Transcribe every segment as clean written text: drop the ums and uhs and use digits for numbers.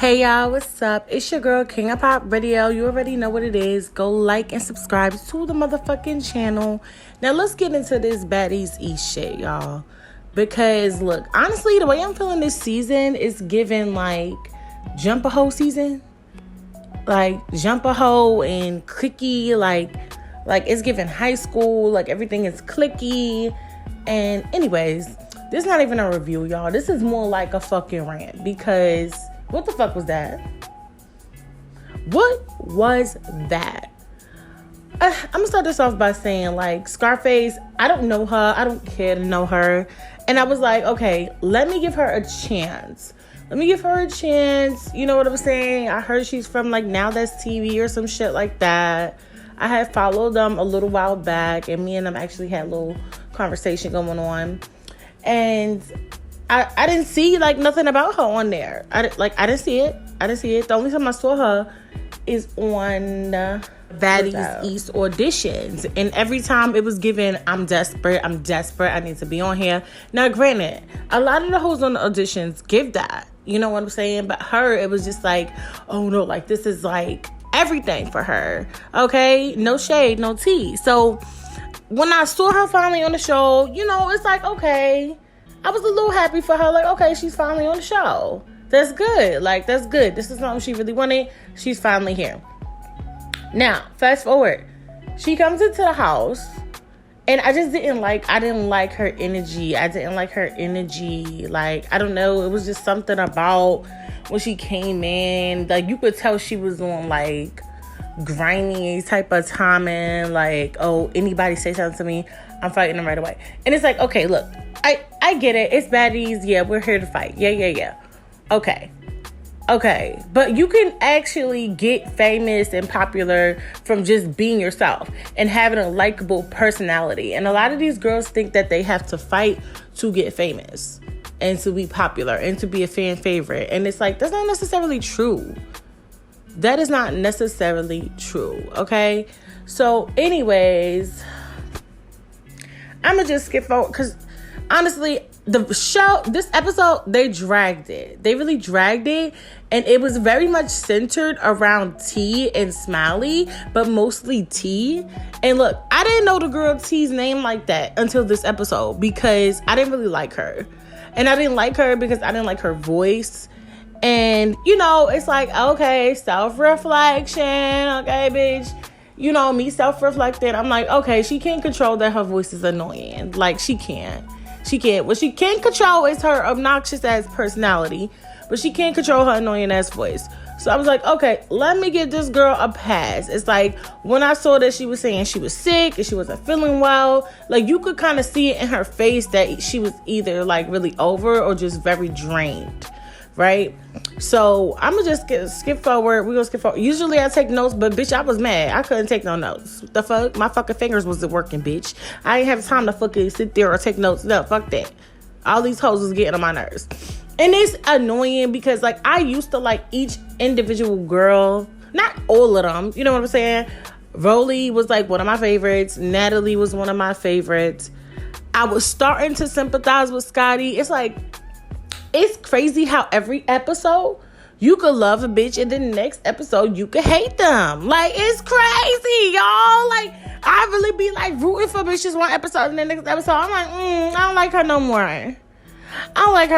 Hey y'all, what's up? It's your girl King of Pop Radio. You already know what it is. Go like and subscribe to the motherfucking channel. Now let's get into this Baddies East shit, y'all. Because look, honestly, the way I'm feeling this season is giving like jump a hoe season. Like jump a hoe and clicky, like it's giving high school, like everything is clicky. And anyways, this is not even a review, y'all. This is more like a fucking rant because what the fuck was that? What was that? I'm gonna start this off by saying, like, Scarface, I don't know her. I don't care to know her. And I was like, okay, let me give her a chance. You know what I'm saying? I heard she's from, like, Now That's TV or some shit like that. I had followed them a little while back, and me and them actually had a little conversation going on. And I didn't see, like, nothing about her on there. I didn't see it. The only time I saw her is on Baddies East auditions. And every time it was given, I'm desperate. I need to be on here. Now, granted, a lot of the hoes on the auditions give that. You know what I'm saying? But her, it was just like, oh, no, like, this is, like, everything for her. Okay? No shade, no tea. So when I saw her finally on the show, you know, it's like, okay, I was a little happy for her. Like, okay, she's finally on the show. That's good. Like, that's good. This is something she really wanted. She's finally here. Now, fast forward. She comes into the house, and I didn't like her energy. Like, I don't know. It was just something about when she came in. Like, you could tell she was on, like, grimy type of timing. Like, oh, anybody say something to me, I'm fighting them right away. And it's like, okay, look, I get it. It's baddies. Yeah, we're here to fight. Yeah. Okay. But you can actually get famous and popular from just being yourself and having a likable personality. And a lot of these girls think that they have to fight to get famous and to be popular and to be a fan favorite. And it's like, that's not necessarily true. That is not necessarily true. Okay. So anyways, I'm going to just skip forward because honestly, this episode, they dragged it. They really dragged it. And it was very much centered around T and Smiley, but mostly T. And look, I didn't know the girl T's name like that until this episode because I didn't really like her. And I didn't like her because I didn't like her voice. And, you know, it's like, okay, self-reflection. Okay, bitch. You know, me self-reflecting. I'm like, okay, she can't control that her voice is annoying. Like, she can't. What she can't control is her obnoxious ass personality, but she can't control her annoying ass voice. So I was like, okay, let me give this girl a pass. It's like when I saw that she was saying she was sick and she wasn't feeling well, like you could kind of see it in her face that she was either like really over or just very drained. Right? So I'm gonna just skip forward. We're gonna skip forward. Usually I take notes, but bitch, I was mad. I couldn't take no notes. The fuck? My fucking fingers wasn't working, bitch. I ain't have time to fucking sit there or take notes. No, fuck that. All these hoes was getting on my nerves. And it's annoying because like I used to like each individual girl. Not all of them. You know what I'm saying? Rolly was like one of my favorites. Natalie was one of my favorites. I was starting to sympathize with Scotty. It's like, it's crazy how every episode you could love a bitch and then the next episode you could hate them. Like, it's crazy, y'all. Like, I really be like rooting for bitches one episode and then the next episode I'm like, I don't like her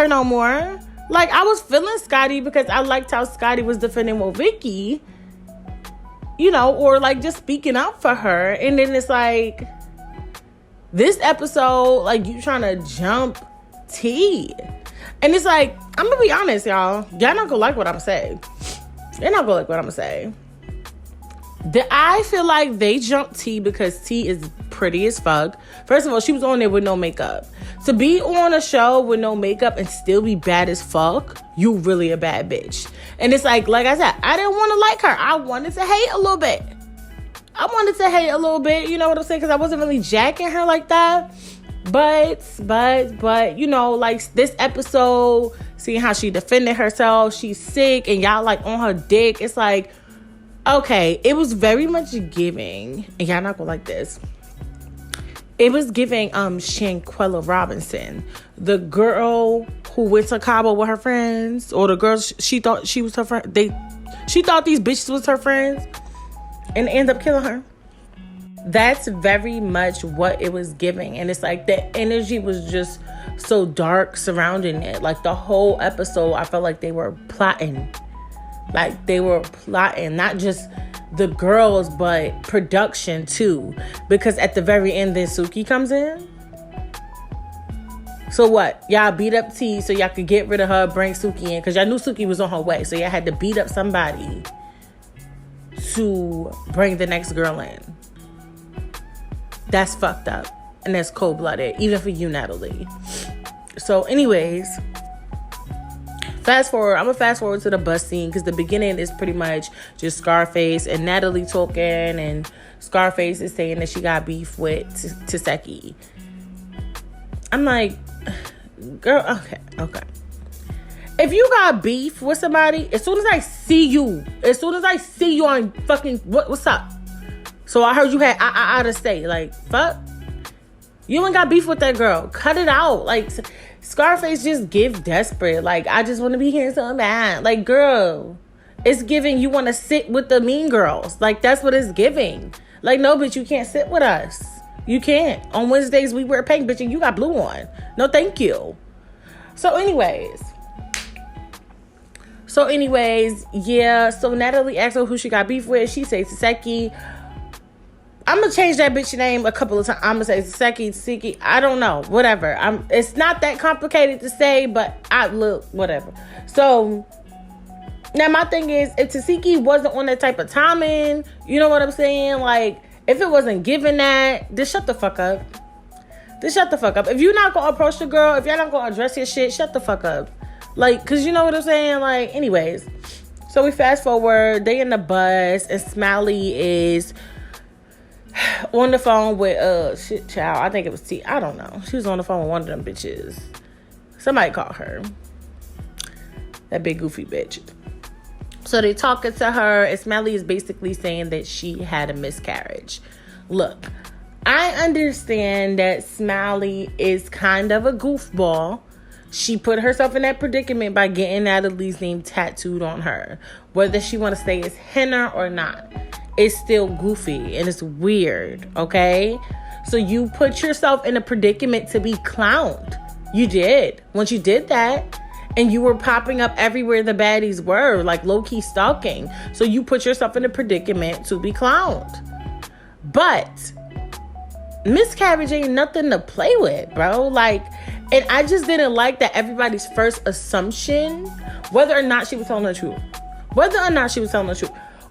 no more. Like, I was feeling Scotty because I liked how Scotty was defending with Vicky, you know, or like just speaking up for her. And then it's like, this episode, like you trying to jump T. And it's like, I'm going to be honest, y'all. Y'all not going to like what I'm saying. You're not going to like what I'm going to say. I feel like they jumped T because T is pretty as fuck. First of all, she was on there with no makeup. To be on a show with no makeup and still be bad as fuck, you really a bad bitch. And it's like I said, I didn't want to like her. I wanted to hate a little bit. You know what I'm saying? Because I wasn't really jacking her like that. But, you know, like this episode, seeing how she defended herself, she's sick, and y'all like on her dick. It's like, okay, it was very much giving, and y'all not gonna like this. It was giving Shanquella Robinson, the girl who went to Cabo with her friends, or the girl she thought she was her friend. She thought these bitches was her friends and end up killing her. That's very much what it was giving. And it's like the energy was just so dark surrounding it. Like the whole episode, I felt like they were plotting. Like they were plotting, not just the girls, but production too. Because at the very end, then Suki comes in. So what? Y'all beat up T so y'all could get rid of her, bring Suki in. Because y'all knew Suki was on her way. So y'all had to beat up somebody to bring the next girl in. That's fucked up. And that's cold-blooded. Even for you, Natalie. So anyways, fast forward. I'm going to fast forward to the bus scene. Because the beginning is pretty much just Scarface and Natalie talking. And Scarface is saying that she got beef with Taseki. I'm like, girl, okay. If you got beef with somebody, as soon as I see you on fucking, what's up? So I heard you had to say, like, fuck. You ain't got beef with that girl. Cut it out. Like, Scarface just give desperate. Like, I just want to be here so bad. Like, girl, it's giving you want to sit with the mean girls. Like, that's what it's giving. Like, no, bitch, you can't sit with us. You can't. On Wednesdays, we wear pink, bitch, and you got blue on. No, thank you. So anyways, yeah. So Natalie asked her who she got beef with. She says Taseki. I'm going to change that bitch name a couple of times. I'm going to say Taseki. I don't know. Whatever. It's not that complicated to say, but whatever. So now my thing is, if Taseki wasn't on that type of timing, you know what I'm saying? Like, if it wasn't given that, then shut the fuck up. If you're not going to approach the girl, if you're not going to address your shit, shut the fuck up. Like, because you know what I'm saying? Like, anyways. So we fast forward. They in the bus, and Smiley is on the phone with, child. I think it was T. I don't know. She was on the phone with one of them bitches. Somebody called her. That big goofy bitch. So they talking to her, and Smiley is basically saying that she had a miscarriage. Look, I understand that Smiley is kind of a goofball. She put herself in that predicament by getting Natalie's name tattooed on her. Whether she want to say it's henna or not, it's still goofy and it's weird, okay? So you put yourself in a predicament to be clowned. You did. Once you did that, and you were popping up everywhere the baddies were, like low-key stalking. So you put yourself in a predicament to be clowned. But miscarriage ain't nothing to play with, bro. Like, and I just didn't like that everybody's first assumption, whether or not she was telling the truth.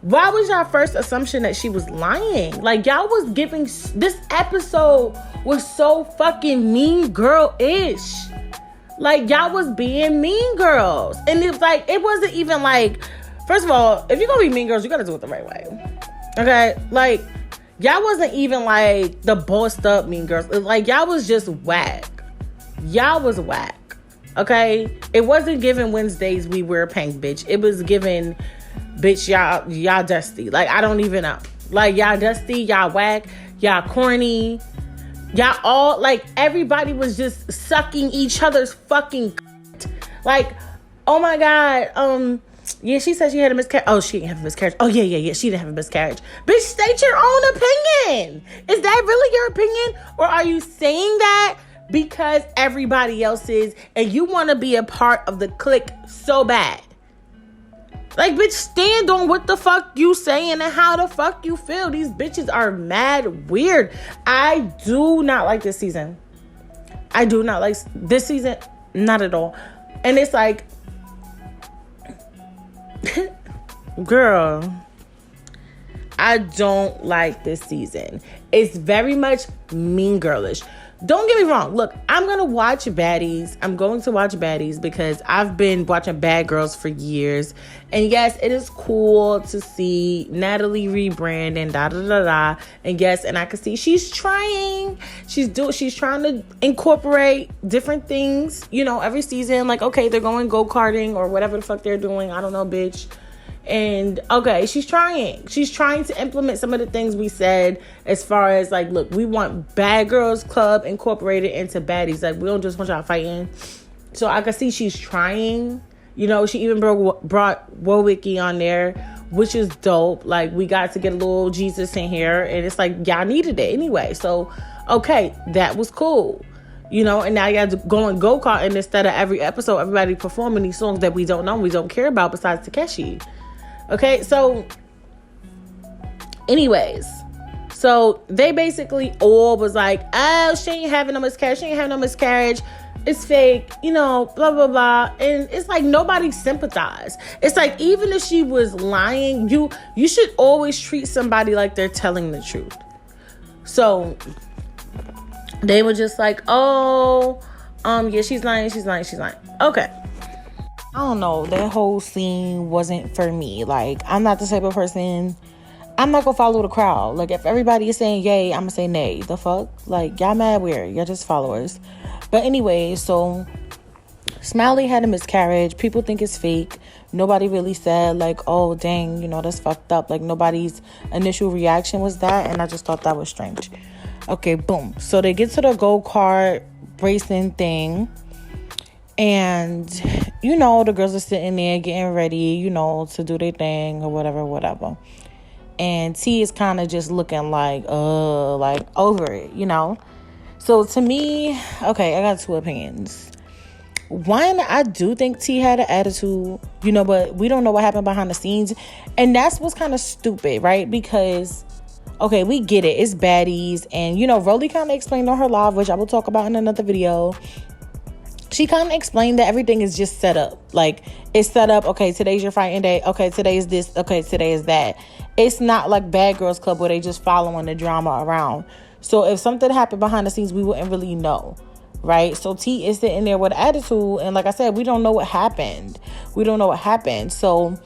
Why was y'all first assumption that she was lying? Like, y'all was giving, this episode was so fucking mean girl-ish. Like, y'all was being mean girls. And it's like, it wasn't even like, first of all, if you're gonna be mean girls, you gotta do it the right way. Okay? Like, y'all wasn't even like the bossed up mean girls. Like, y'all was just whack. Y'all was whack. Okay? It wasn't giving Wednesdays we wear pink, bitch. It was giving, bitch, y'all dusty. Like, I don't even know. Like, y'all dusty, y'all whack, y'all corny. Y'all all, like, everybody was just sucking each other's fucking like, oh my God, yeah, she said she had a miscarriage. Oh, she didn't have a miscarriage. Oh, yeah, she didn't have a miscarriage. Bitch, state your own opinion. Is that really your opinion? Or are you saying that because everybody else is and you want to be a part of the clique so bad? Like, bitch, stand on what the fuck you saying and how the fuck you feel. These bitches are mad weird. I do not like this season. I do not like this season. Not at all. And it's like, girl, I don't like this season. It's very much mean girlish. Don't get me wrong. Look, I'm going to watch Baddies. I'm going to watch Baddies because I've been watching Bad Girls for years. And yes, it is cool to see Natalie rebrand and da-da-da-da. And yes, and I can see she's trying. She's trying to incorporate different things, you know, every season. Like, okay, they're going go-karting or whatever the fuck they're doing. I don't know, bitch. And okay, she's trying to implement some of the things we said, as far as like, look, we want Bad Girls Club incorporated into Baddies. Like, we don't just want y'all fighting. So I can see she's trying. You know, she even brought Wowicki on there, which is dope. Like, we got to get a little Jesus in here, and it's like, y'all needed it anyway. So, okay, that was cool. You know, and now you have to go and go-karting instead of every episode, everybody performing these songs that we don't know, we don't care about besides Takeshi. Okay, so anyways, so they basically all was like, oh, she ain't having no miscarriage. It's fake, you know, blah, blah, blah. And it's like nobody sympathized. It's like, even if she was lying, you should always treat somebody like they're telling the truth. So they were just like, oh, yeah, she's lying. Okay. I don't know. That whole scene wasn't for me. Like, I'm not the type of person, I'm not gonna follow the crowd. Like, if everybody is saying yay, I'm gonna say nay. The fuck? Like, y'all mad weird. Y'all just followers. But anyway, so Smiley had a miscarriage. People think it's fake. Nobody really said, like, oh, dang, you know, that's fucked up. Like, nobody's initial reaction was that. And I just thought that was strange. Okay, boom. So they get to the go-kart racing thing. And, you know, the girls are sitting there getting ready, you know, to do their thing or whatever. And T is kind of just looking like over it, you know. So to me, okay, I got two opinions. One, I do think T had an attitude, you know, but we don't know what happened behind the scenes. And that's what's kind of stupid, right? Because, okay, we get it. It's Baddies. And, you know, Rolly kind of explained on her live, which I will talk about in another video. She kind of explained that everything is just set up. Like, it's set up. Okay, today's your fighting day. Okay, today is this. Okay, today is that. It's not like Bad Girls Club where they just following the drama around. So if something happened behind the scenes, we wouldn't really know, right? So T is sitting there with attitude. And like I said, we don't know what happened. So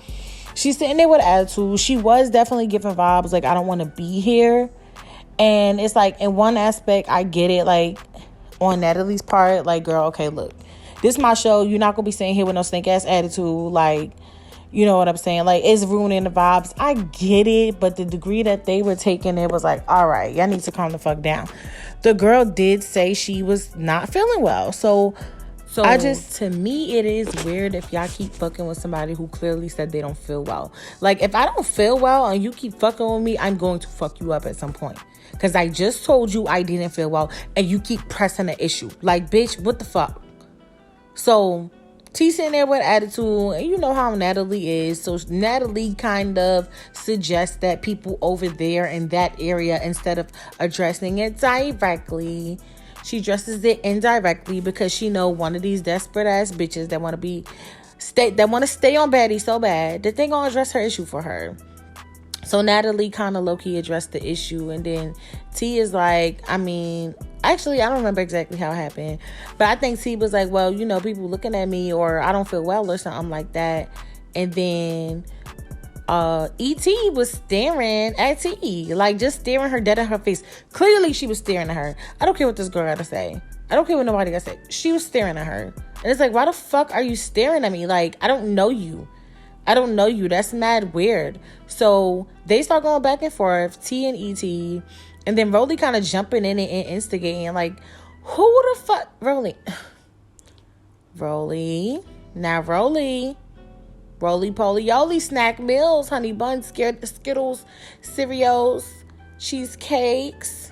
she's sitting there with attitude. She was definitely giving vibes like, I don't want to be here. And it's like, in one aspect, I get it. Like, on Natalie's part, like, girl, okay, look, this is my show. You're not gonna be sitting here with no stink ass attitude. Like, you know what I'm saying? Like, it's ruining the vibes. I get it, but the degree that they were taking it was like, all right, y'all need to calm the fuck down. The girl did say she was not feeling well. So to me, it is weird if y'all keep fucking with somebody who clearly said they don't feel well. Like, if I don't feel well and you keep fucking with me, I'm going to fuck you up at some point. Because I just told you I didn't feel well and you keep pressing the issue. Like, bitch, what the fuck? So T sitting there with attitude, and you know how Natalie is. So Natalie kind of suggests that people over there in that area, instead of addressing it directly, she addresses it indirectly, because she know one of these desperate ass bitches that want to stay on Baddies so bad that they gonna address her issue for her. So Natalie kind of low-key addressed the issue, and then T is like, I mean, actually, I don't remember exactly how it happened, but I think T was like, well, you know, people looking at me, or I don't feel well, or something like that. And then E.T. was staring at T, like, just staring her dead in her face. Clearly, she was staring at her. I don't care what this girl got to say. I don't care what nobody got to say. She was staring at her. And it's like, why the fuck are you staring at me? Like, I don't know you. That's mad weird. So they start going back and forth, T and E.T. And then Rolly kind of jumping in and instigating. Like, who the fuck? Rolly. Now Rolly. Roly-poly-oly, snack meals, honey buns, Skittles, cereals, cheesecakes,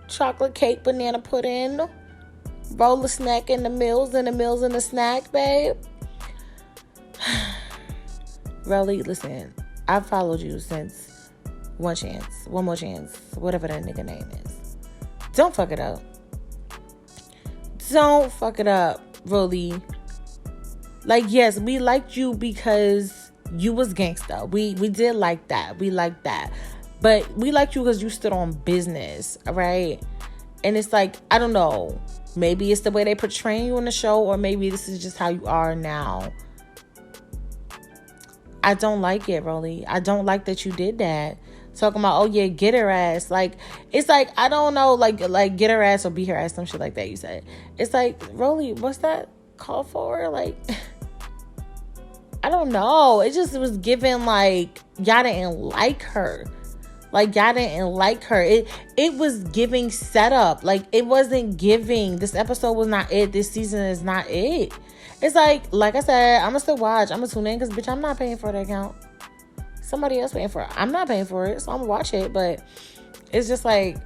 chocolate cake, banana pudding, roller snack in the meals, and the meals in the snack, babe. Rolly, listen, I've followed you since One More Chance, whatever that nigga name is. Don't fuck it up, Rolly. Like, yes, we liked you because you was gangsta. We did like that. We liked that. But we liked you because you stood on business, all right? And it's like, I don't know. Maybe it's the way they portray you on the show, or maybe this is just how you are now. I don't like it, Rolly. I don't like that you did that. Talking about, oh yeah, get her ass. Like, it's like, I don't know, like get her ass or beat her ass, some shit like that you said. It's like, Rolly, what's that called for? Like, I don't know. It just was giving like y'all didn't like her. Like y'all didn't like her. It was giving setup. Like it wasn't giving. This episode was not it. This season is not it. It's like I said, I'm gonna still watch. I'm gonna tune in because bitch, I'm not paying for the account. Somebody else paying for it. I'm not paying for it, so I'm gonna watch it. But it's just like,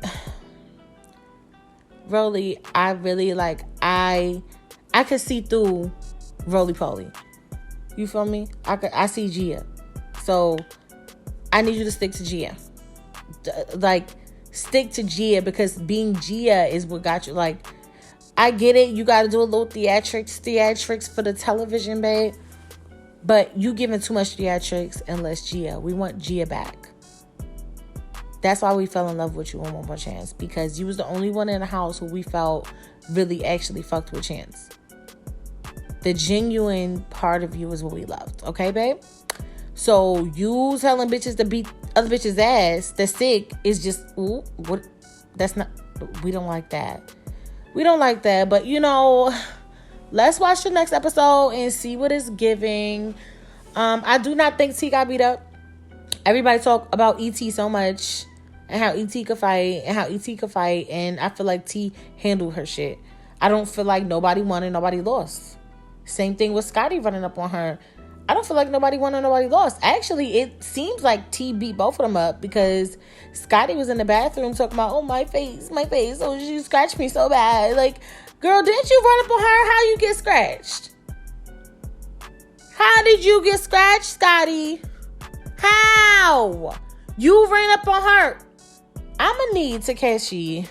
really, I really like I could see through Roly Poly. You feel me? I see Gia. So I need you to stick to Gia. Like, stick to Gia, because being Gia is what got you. Like, I get it. You got to do a little theatrics for the television, babe. But you giving too much theatrics and less Gia. We want Gia back. That's why we fell in love with you on One More Chance, because you was the only one in the house who we felt really actually fucked with Chance. The genuine part of you is what we loved. Okay, babe? So you telling bitches to beat other bitches' ass that's sick is just, ooh, what? That's not, we don't like that. We don't like that. But, you know, let's watch the next episode and see what it's giving. I do not think T got beat up. Everybody talk about E.T. so much and how E.T. could fight and I feel like T handled her shit. I don't feel like nobody won and nobody lost. Same thing with Scotty running up on her. I don't feel like nobody won or nobody lost. Actually, it seems like T beat both of them up, because Scotty was in the bathroom talking about, oh, my face. Oh, she scratched me so bad. Like, girl, didn't you run up on her? How you get scratched? How did you get scratched, Scotty? How? You ran up on her. I'm going to need Takeshi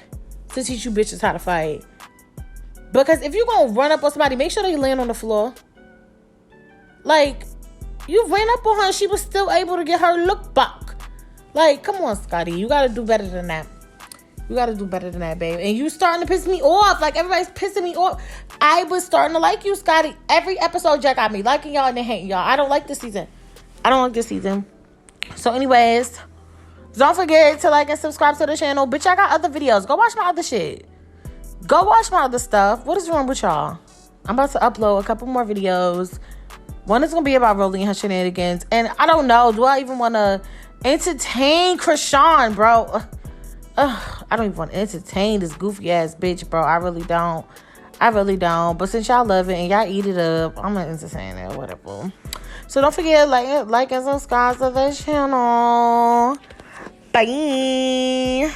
to teach you bitches how to fight. Because if you're going to run up on somebody, make sure they land on the floor. Like, you ran up on her, she was still able to get her look back. Like, come on, Scotty. You got to do better than that. You got to do better than that, babe. And you starting to piss me off. Like, everybody's pissing me off. I was starting to like you, Scotty. Every episode, Jack got me liking y'all and then hating y'all. I don't like this season. So, anyways, don't forget to like and subscribe to the channel. Bitch, I got other videos. Go watch my other shit. Go watch my other stuff. What is wrong with y'all? I'm about to upload a couple more videos. One is going to be about Rolly and her shenanigans. And I don't know. Do I even want to entertain Krishan, bro? I don't even want to entertain this goofy ass bitch, bro. I really don't. But since y'all love it and y'all eat it up, I'm going to entertain it. Whatever. So don't forget, like and subscribe to the channel. Bye.